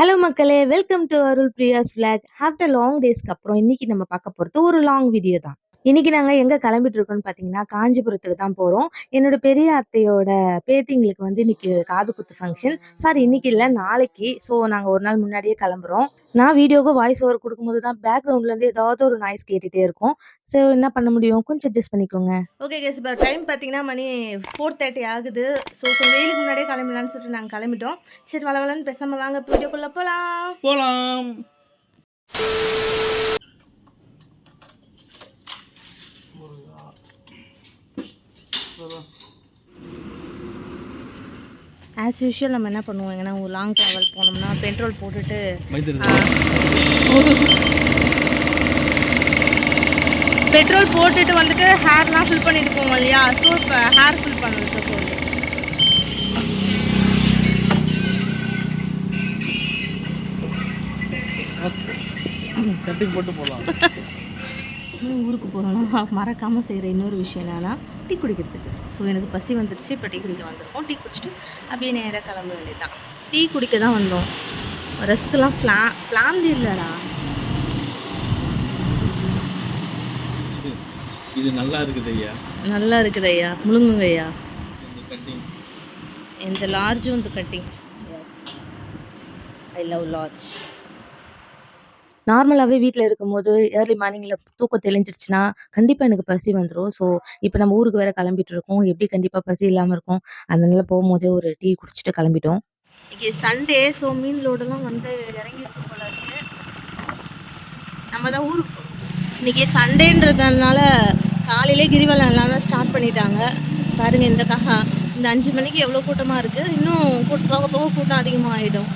Hello மக்களே! Welcome to Arul Priya's vlog. After long டேஸ்க்கு அப்புறம் இன்னைக்கு நம்ம பார்க்க போறது ஒரு லாங் வீடியோ தான். இன்னைக்கு நாங்க எங்க கிளம்பிட்டு இருக்கோம்னு பார்த்தீங்கன்னா, காஞ்சிபுரத்துக்கு தான் போறோம். என்னோட பெரிய அத்தையோட பேத்திங்களுக்கு வந்து இன்னைக்கு காது குத்து ஃபங்ஷன். சாரி இன்னைக்கு இல்ல நாளைக்கு. ஸோ நாங்க ஒரு நாள் முன்னாடியே கிளம்புறோம். நான் வீடியோக்கு வாய்ஸ் ஓவர் குடுக்கும்போது தான் பேக்ரவுண்ட்லேருந்து ஏதாவது ஒரு நாய்ஸ் கேட்டுட்டே இருக்கும். ஸோ என்ன பண்ண முடியும்? கொஞ்சம் அட்ஜஸ்ட் பண்ணிக்கோங்க. ஓகே கேஸ் இப்போ டைம் பார்த்தீங்கன்னா மணி 4:30 ஆகுது. ஸோ கொஞ்சம் வெயிலுக்கு முன்னாடியே கிளம்பலான்னு சொல்லிட்டு நாங்கள் கிளம்பிட்டோம். சரி வளவலன்னு பேசாமல் வாங்க வீடியோக்குள்ளே போகலாம். ஆஸ் யூஷுவல் நம்ம என்ன பண்ணுவோம், எங்கன்னா ஒரு லாங் ட்ராவல் போனோம்னா பெட்ரோல் போட்டுட்டு வந்துட்டு ஹேர்லாம் ஃபில் பண்ணிட்டு போவோம் இல்லையா. ஸோ இப்போ ஹேர் ஃபில் பண்ணுறது போகுது. கட்டிங் போட்டு போகலாம். ஊருக்கு போகிறோம்னா மறக்காமல் செய்கிற இன்னொரு விஷயம் என்னன்னா டீ குடிக்கிறதுக்கு. ஸோ எனக்கு பசி வந்துடுச்சு. இப்போ டீ குடிக்க வந்திருக்கோம். டீ குடிச்சிட்டு அப்படியே நேராக கிளம்ப வேண்டியது தான். டீ குடிக்க தான் வந்தோம். ரஸ்க்கெலாம் பிளான் இல்லைடா. இது நல்லா இருக்குது ஐயா. நல்லா இருக்குது ஐயா. முழுங்குங்க ஐயா. கட்டிங் இந்த லார்ஜும் இந்த cutting. Yes, I love large. நார்மலாகவே வீட்டில் இருக்கும்போது ஏர்லி மார்னிங்கில் தூக்கம் தெளிஞ்சிருச்சுன்னா கண்டிப்பாக எனக்கு பசி வந்துடும். ஸோ இப்போ நம்ம ஊருக்கு வேறு கிளம்பிட்டு இருக்கோம். எப்படி கண்டிப்பாக பசி இல்லாமல் இருக்கும். அதனால போகும்போதே ஒரு டீ குடிச்சிட்டு கிளம்பிட்டோம். இன்றைக்கி சண்டே. ஸோ மீன் லோடெல்லாம் வந்து இறங்கிருக்கு போல இருக்கு. நம்ம தான் ஊருக்கு இன்றைக்கி சண்டேன்றதுனால காலையிலே கிரிவலம் எல்லாம் ஸ்டார்ட் பண்ணிட்டாங்க. பாருங்கள் இந்த 5 மணிக்கு எவ்வளோ கூட்டமாக இருக்குது. இன்னும் போக போக கூட்டம் அதிகமாக ஆகிடும்.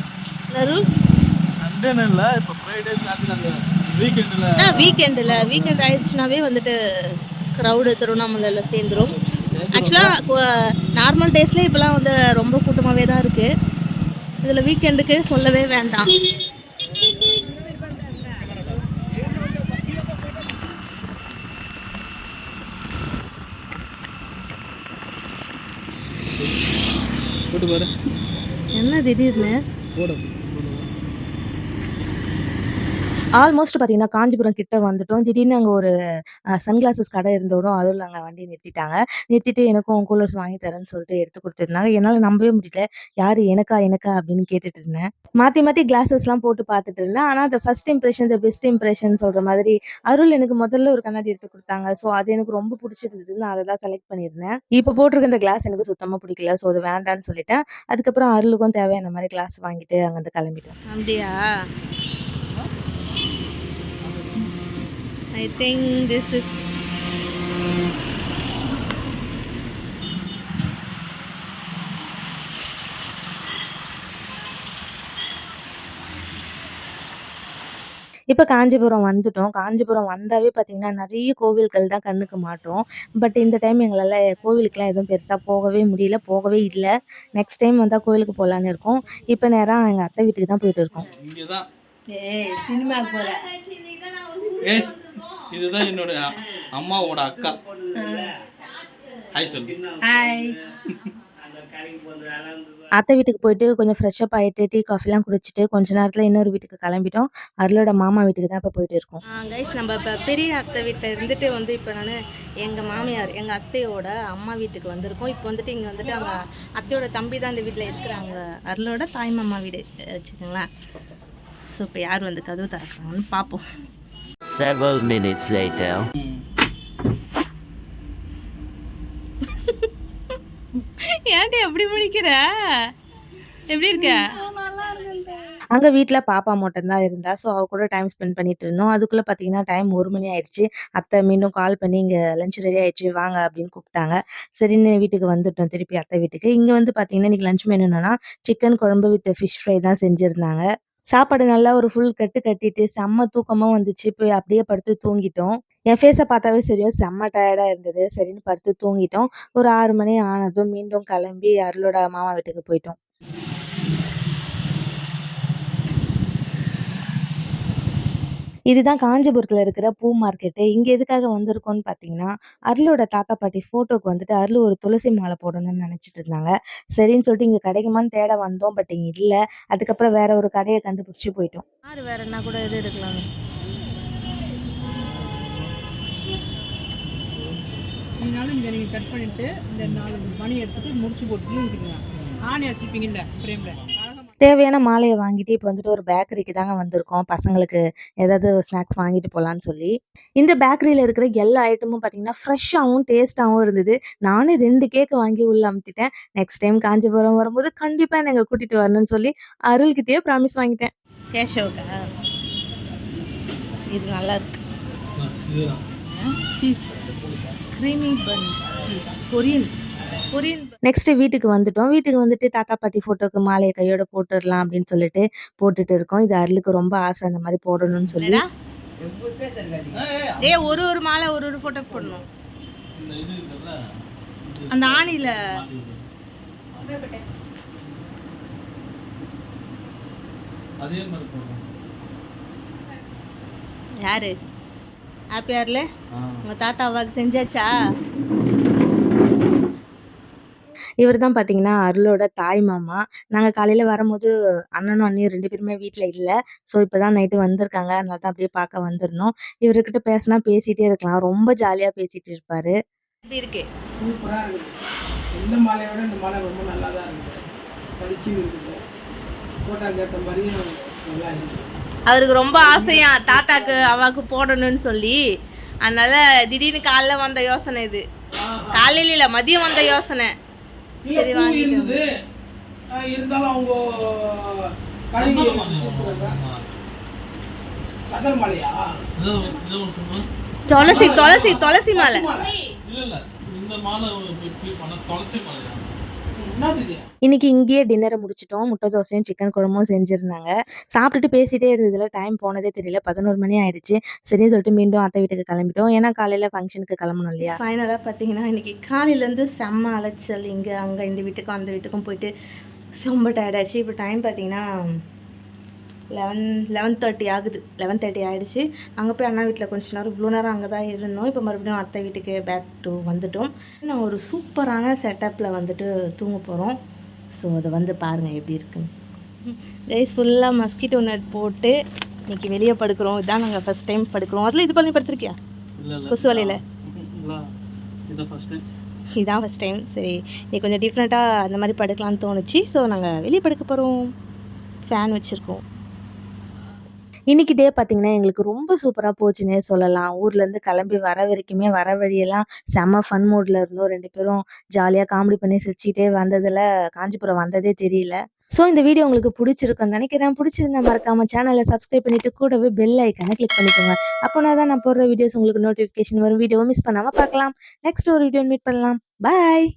வீக்கெண்ட் ஆயிடுச்சுனாவே வந்துட்டு க்ரௌடு திருவண்ணாமலையில் சேர்ந்துடும். ஆக்சுவலாக நார்மல் டேஸில் இப்போலாம் வந்து ரொம்ப கூட்டமாகவே தான் இருக்குது. இதில் வீக்கெண்டுக்கு சொல்லவே வேண்டாம். என்ன திடீர்னு ஆல்மோஸ்ட் பார்த்தீங்கன்னா காஞ்சிபுரம் கிட்ட வந்துட்டோம். திடீர்னு அங்கே ஒரு சன்கிளாஸஸ் கடை இருந்தோடும் அதுவும் அங்கே வண்டி நிறுத்திட்டாங்க. நிறுத்திட்டு எனக்கும் கூலர்ஸ் வாங்கி தரேன்னு சொல்லிட்டு எடுத்து கொடுத்துருந்தாங்க. என்னால் நம்பவே முடியல. யார் எனக்கா அப்படின்னு கேட்டுட்டு இருந்தேன். மாற்றி மாற்றி கிளாஸஸ்லாம் போட்டு பார்த்துட்டு இருந்தேன். ஆனால் அந்த first impression the best impression சொல்கிற மாதிரி அருள் எனக்கு முதல்ல ஒரு கண்ணாடி எடுத்து கொடுத்தாங்க. ஸோ அது எனக்கு ரொம்ப பிடிச்சிருந்தது. நான் அதை தான் செலக்ட் பண்ணியிருந்தேன். இப்போ போட்டிருக்க இந்த கிளாஸ் எனக்கு சுத்தமாக பிடிக்கல. ஸோ அது வேண்டான்னு சொல்லிட்டேன். அதுக்கப்புறம் அருளுக்கும் தேவையான மாதிரி கிளாஸ் வாங்கிட்டு அங்கேருந்து கிளம்பிட்டோம். அப்படியா? I think this is இப்போ காஞ்சிபுரம் வந்துட்டோம். காஞ்சிபுரம் வந்தாவே பார்த்தீங்கன்னா நிறைய கோவில்கள் தான் கண்ணுக்கு மாட்டும். பட் இந்த டைம் எங்களால் கோவிலுக்கெலாம் எதுவும் பெருசாக போகவே முடியல. போகவே இல்லை. நெக்ஸ்ட் டைம் வந்தால் கோவிலுக்கு போகலான்னு இருக்கோம். இப்போ நேராக எங்கள் அத்தை வீட்டுக்கு தான் போயிட்டு இருக்கோம். சினிமாவுக்கு போல. இதுதான் என்னோட அம்மாவோட அக்கா. ஹாய் சொல்லு. ஹாய். அத்தை வீட்டுக்கு போயிட்டு கொஞ்சம் ஃப்ரெஷ்அப் ஆகிட்டு டீ காஃபிலாம் குடிச்சிட்டு கொஞ்ச நேரத்தில் இன்னொரு வீட்டுக்கு கிளம்பிட்டோம். அருளோட மாமா வீட்டுக்கு தான் இப்போ போயிட்டு இருக்கோம். கைஸ் நம்ம இப்போ பெரிய அத்தை வீட்டில் இருந்துட்டு வந்து இப்போ நான் எங்கள் மாமியார் எங்கள் அத்தையோட அம்மா வீட்டுக்கு வந்திருக்கோம். இப்போ வந்துட்டு இங்கே வந்துட்டு அவங்க அத்தையோட தம்பி தான் இந்த வீட்டில் இருக்கிறாங்க. அருளோட தாய் மாமா வீடு வச்சுக்கோங்களேன். ஸோ இப்போ யார் வந்து கதவு திறக்கிறாங்கன்னு பார்ப்போம். Several minutes later. ஏன்டி எப்படி முடிக்கிற? எப்படி இருக்க? அங்கே வீட்டில் பாப்பா மட்டும்தான் இருந்தா. ஸோ அவ கூட டைம் ஸ்பெண்ட் பண்ணிட்டு இருந்தோம். அதுக்குள்ளே பார்த்தீங்கன்னா டைம் 1 மணி ஆயிடுச்சு. அத்தை மீண்டும் கால் பண்ணி இங்கே லஞ்ச் ரெடி ஆயிடுச்சு வாங்க அப்படின்னு கூப்பிட்டாங்க. சரின்னு வீட்டுக்கு வந்துட்டோம் திருப்பி அத்தை வீட்டுக்கு. இங்கே வந்து பார்த்தீங்கன்னா இன்றைக்கி லஞ்ச் மெனு என்னன்னா சிக்கன் குழம்பு வித் ஃபிஷ் ஃப்ரை தான் செஞ்சுருந்தாங்க. சாப்பாடு நல்லா ஒரு ஃபுல் கட்டிட்டு செம்ம தூக்கமாக வந்துச்சு. போய் அப்படியே படுத்து தூங்கிட்டோம். என் ஃபேஸை பார்த்தாவே தெரியும் செம்ம டயர்டாக இருந்தது. சரின்னு படுத்து தூங்கிட்டோம். ஒரு 6 மணி ஆனதும் மீண்டும் கிளம்பி அருளோட மாமா வீட்டுக்கு போயிட்டோம். இதுதான் காஞ்சிபுரத்துல இருக்கிற பூ மார்க்கெட்டு. இங்க எதுக்காக வந்திருக்கோம்னு பார்த்தீங்கன்னா, அருளோட தாத்தா, பாட்டி ஃபோட்டோக்கு வந்துட்டு அருள் ஒரு துளசி மாலை போடணும்னு நெனச்சிட்டு இருந்தாங்க. சரின்னு சொல்லிட்டு இங்க கிடைக்குமான்னு தேட வந்தோம். பட் இங்க இல்ல. அதுக்கப்புறம் வேற ஒரு கடைய கண்டுபிடிச்சு போயிட்டோம். யாரு வேற என்ன கூட எது எடுக்கலாம். இதனால இங்கே நீங்கள் கட் பண்ணிவிட்டு இந்த 4 மணி எடுத்துட்டு முடிச்சு போட்டு விட்டுருங்க. ஆணி வச்சுப்பீங்கல்ல ஃப்ரேமில். தேவையான மாலைய வாங்கிட்டு இப்போ வந்துட்டு ஒரு பேக்கரிக்கு தாங்க வந்திருக்கோம். பசங்களுக்கு ஏதாவது ஸ்நாக்ஸ் வாங்கிட்டு போலான்னு சொல்லி. இந்த பேக்கரியில இருக்கிற எல்லா ஐட்டமும் பார்த்தீங்கன்னா, ஃப்ரெஷ்ஷாவும், டேஸ்ட்டாவும் இருந்தது. நானே 2 கேக் வாங்கி உள்ள அமுத்திட்டேன். நெக்ஸ்ட் டைம் காஞ்சிபுரம் வரும்போது கண்டிப்பா என்ன இங்க கூட்டிட்டு வரணும்னு சொல்லி அருள்கிட்டயே ப்ராமிஸ் வாங்கிட்டேன். கேஷவுக்கா? இது நல்லா இருக்கு. சீஸ் க்ரீமி பன் சீஸ் கொரியன். நெக்ஸ்ட் வீட்டுக்கு வந்துட்டோம். வீட்டுக்கு வந்துட்டு தாத்தா பாட்டி ஃபோட்டோக்கு மாலையை கையோட போட்டுடலாம் அப்படின்னு சொல்லிட்டு போட்டுட்டு இருக்கோம். இது அருளுக்கு ரொம்ப ஆசை அந்த மாதிரி போடணும்னு சொல்லி. ஒரு மாலை ஒரு ஃபோட்டோ போடணும். அந்த ஆணில அதே மாதிரி போடுறோம். யாரு ஹாப்பியார்ல உங்க தாத்தா அவாக்கு செஞ்சாச்சா? இவர் தான் பார்த்தீங்கன்னா அருளோட தாய் மாமா. நாங்கள் காலையில் வரும்போது அண்ணனும் அண்ணியும் 2 பேருமே வீட்டில் இல்லை. ஸோ இப்போ தான் நைட்டு வந்திருக்காங்க. அதனால தான் அப்படியே பார்க்க வந்திருந்தோம். இவர்கிட்ட பேசினா பேசிகிட்டே இருக்கலாம். ரொம்ப ஜாலியாக பேசிகிட்டு இருப்பார். எப்படி இருக்கு? சூப்பராக இருக்குது. எந்த மாலையை விட இந்த மாலை ரொம்ப நல்லா தான் இருக்குது. பளிச்சுன்னு இருக்குது. ஃபோட்டோக்கு ஏற்ற மாதிரியும் நல்லா இருக்குது. அவருக்கு ரொம்ப ஆசையா தாத்தாக்கு அவாக்கு போடணும்னு சொல்லி. அதனால திடீர்னு காலைல வந்த யோசனை இது. காலையில இல்லை, மதியம் வந்த யோசனை. சரி வாங்கி இருந்தாலும் அவங்க கதர் மாலையா? துளசி துளசி துளசி மாலை. இல்ல இந்த மாலை துளசி மாலையா? இன்னைக்கு இங்கேயே டின்னரை முடிச்சிட்டோம். முட்டை தோசையும் சிக்கன் குழம்பும் செஞ்சுருந்தாங்க. சாப்பிட்டுட்டு பேசிகிட்டே இருந்ததுல டைம் போனதே தெரியல. 11 மணி ஆயிடுச்சு. சரின்னு சொல்லிட்டு மீண்டும் அத்தை வீட்டுக்கு கிளம்பிட்டோம். ஏன்னா காலையில் ஃபங்க்ஷனுக்கு கிளம்பணும் இல்லையா. ஃபைனலாக பார்த்தீங்கன்னா இன்றைக்கி காலையிலேருந்து செம்ம அலைச்சல். இங்கே அங்கே இந்த வீட்டுக்கும் அந்த வீட்டுக்கும் போயிட்டு ரொம்ப டயர்டாகிடுச்சு. இப்போ டைம் பார்த்தீங்கன்னா 11:30 ஆகுது. 11:30 ஆகிடுச்சு. அங்கே போய் அண்ணா வீட்டில் கொஞ்ச நேரம் இவ்வளோ நேரம் அங்கே தான் இருந்தோம். இப்போ மறுபடியும் அத்தை வீட்டுக்கு பேக் டு வந்துட்டோம். நாங்கள் ஒரு சூப்பரான செட்டப்பில் வந்துட்டு தூங்க போகிறோம். ஸோ அதை வந்து பாருங்கள் எப்படி இருக்குன்னு. கைஸ் ஃபுல்லாக மஸ்கிட்டோ நெட் போட்டு இன்றைக்கி வெளியே படுக்கிறோம். இதுதான் நாங்கள் ஃபஸ்ட் டைம் படுக்கிறோம். அதில் இது பண்ணி படுத்துருக்கியா கொசு வலையில்? இதுதான் ஃபஸ்ட் டைம். சரி இன்னைக்கு கொஞ்சம் டிஃப்ரெண்ட்டாக அந்த மாதிரி படுக்கலான்னு தோணுச்சு. ஸோ நாங்கள் வெளியே படுக்க போகிறோம். ஃபேன் வச்சுருக்கோம். இன்னைக்கு டே பார்த்தீங்கன்னா எங்களுக்கு ரொம்ப சூப்பராக போச்சுன்னே சொல்லலாம். ஊர்லேருந்து கிளம்பி வர வரைக்குமே வர வழியெல்லாம் செம்ம ஃபன் மூடில் இருந்தோம். 2 பேரும் ஜாலியாக காமெடி பண்ணி சிரிச்சிக்கிட்டே வந்ததில் காஞ்சிபுரம் வந்ததே தெரியல. ஸோ இந்த வீடியோ உங்களுக்கு பிடிச்சிருக்குன்னு நினைக்கிறேன். பிடிச்சிருந்தா மறக்காமல் சேனலை சப்ஸ்கிரைப் பண்ணிவிட்டு கூடவே பெல் ஐக்கானை கிளிக் பண்ணிக்கோங்க. அப்போனா தான் நான் போடுற வீடியோஸ் உங்களுக்கு நோட்டிஃபிகேஷன் வரும். வீடியோவை மிஸ் பண்ணாமல் பார்க்கலாம். நெக்ஸ்ட் ஒரு வீடியோ மீட் பண்ணலாம். பாய்.